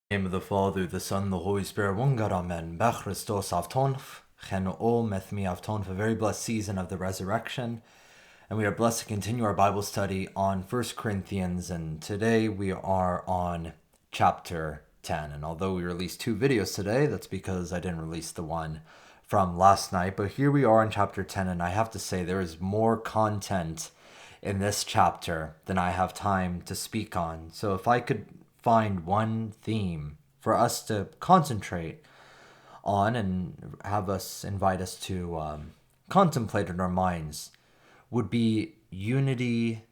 Name of the Father, the Son, the Holy Spirit, one God, Amen. PeKhristos Aftonf, Chen O Methmi Aftonf, a very blessed season of the resurrection. And we are blessed to continue our Bible study on 1 Corinthians, and today we are on chapter 10. And although we released two videos today, that's because I didn't release the one from last night. But here we are in chapter 10, and I have to say there is more content in this chapter than I have time to speak on. So if I could find one theme for us to concentrate on and have us invite us to contemplate in our minds, would be unity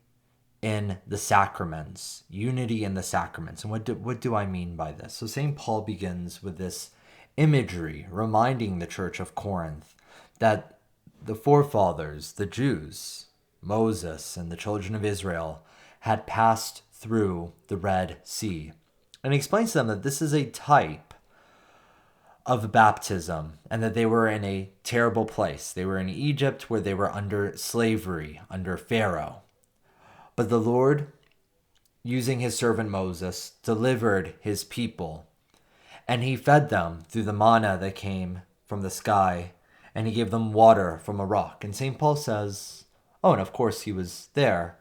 in the sacraments. Unity in the sacraments. And what do I mean by this? So St. Paul begins with this imagery reminding the Church of Corinth that the forefathers, the Jews, Moses and the children of Israel, had passed through the Red Sea. And he explains to them that this is a type of baptism and that they were in a terrible place. They were in Egypt where they were under slavery, under Pharaoh. But the Lord, using his servant Moses, delivered his people. And he fed them through the manna that came from the sky, and he gave them water from a rock. And St. Paul says, oh, and of course he was there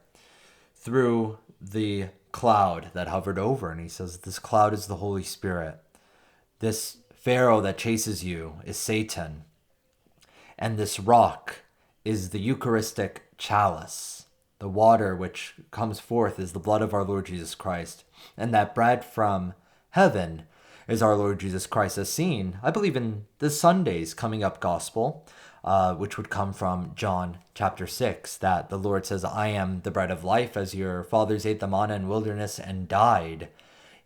through the cloud that hovered over. And he says, this cloud is the Holy Spirit. This Pharaoh that chases you is Satan. And this rock is the Eucharistic chalice. The water which comes forth is the blood of our Lord Jesus Christ. And that bread from heaven is our Lord Jesus Christ, as seen, I believe, in this Sunday's coming up gospel, which would come from John chapter 6, that the Lord says, I am the bread of life, as your fathers ate the manna in wilderness and died.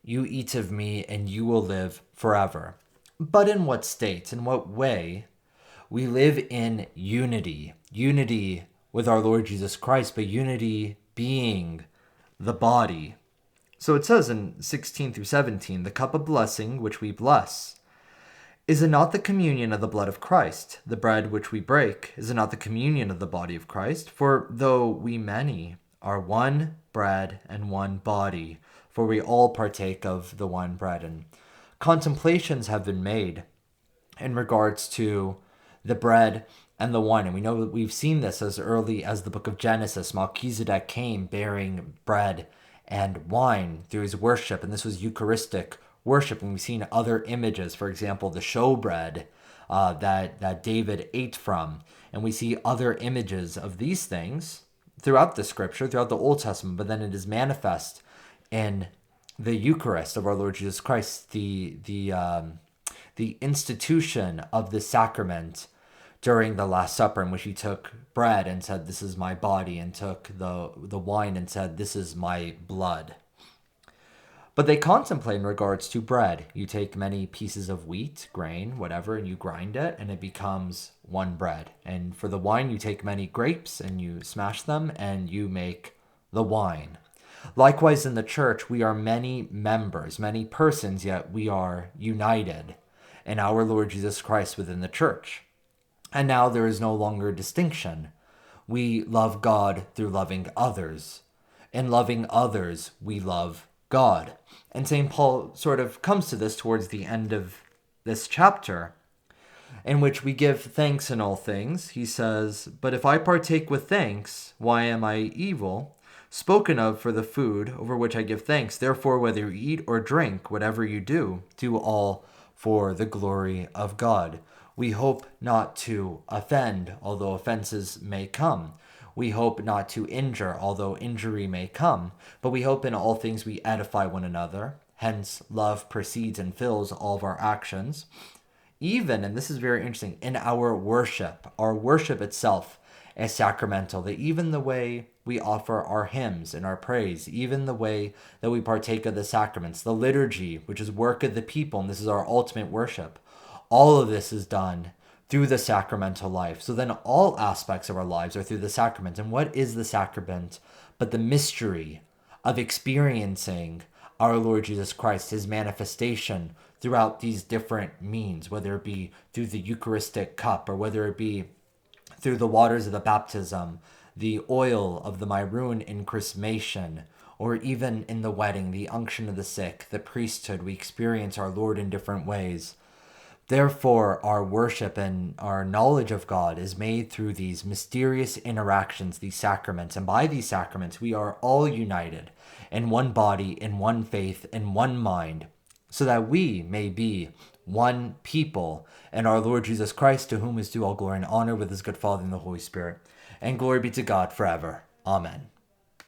You eat of me and you will live forever. But in what state, in what way? We live in unity. Unity with our Lord Jesus Christ, but unity being the body. So it says in 16 through 17, the cup of blessing which we bless, is it not the communion of the blood of Christ? The bread which we break, is it not the communion of the body of Christ? For though we many are one bread and one body, for we all partake of the one bread. And contemplations have been made in regards to the bread and the wine. And we know that we've seen this as early as the book of Genesis. Melchizedek came bearing bread and wine through his worship, and this was Eucharistic worship. And we've seen other images, for example, the showbread that David ate from. And we see other images of these things throughout the scripture, throughout the Old Testament, but then it is manifest in the Eucharist of our Lord Jesus Christ, the institution of the sacrament during the Last Supper, in which he took bread and said, this is my body, and took the wine and said, this is my blood. But they contemplate in regards to bread. You take many pieces of wheat, grain, whatever, and you grind it, and it becomes one bread. And for the wine, you take many grapes, and you smash them, and you make the wine. Likewise, in the church, we are many members, many persons, yet we are united in our Lord Jesus Christ within the church. And now there is no longer distinction. We love God through loving others. In loving others, we love God. And St. Paul sort of comes to this towards the end of this chapter, in which we give thanks in all things. He says, but if I partake with thanks, why am I evil? Spoken of for the food over which I give thanks. Therefore, whether you eat or drink, whatever you do all for the glory of God. We hope not to offend, although offenses may come. We hope not to injure, although injury may come. But we hope in all things we edify one another. Hence, love precedes and fills all of our actions. Even, and this is very interesting, in our worship itself is sacramental. That even the way we offer our hymns and our praise, even the way that we partake of the sacraments, the liturgy, which is work of the people, and this is our ultimate worship, all of this is done through the sacramental life. So then all aspects of our lives are through the sacrament. And what is the sacrament but the mystery of experiencing our Lord Jesus Christ, his manifestation throughout these different means, whether it be through the Eucharistic cup or whether it be through the waters of the baptism, the oil of the Myroon in chrismation, or even in the wedding, the unction of the sick, the priesthood, we experience our Lord in different ways. Therefore, our worship and our knowledge of God is made through these mysterious interactions, these sacraments. And by these sacraments, we are all united in one body, in one faith, in one mind, so that we may be one people and our Lord Jesus Christ, to whom is due all glory and honor with his good Father and the Holy Spirit. And glory be to God forever. Amen.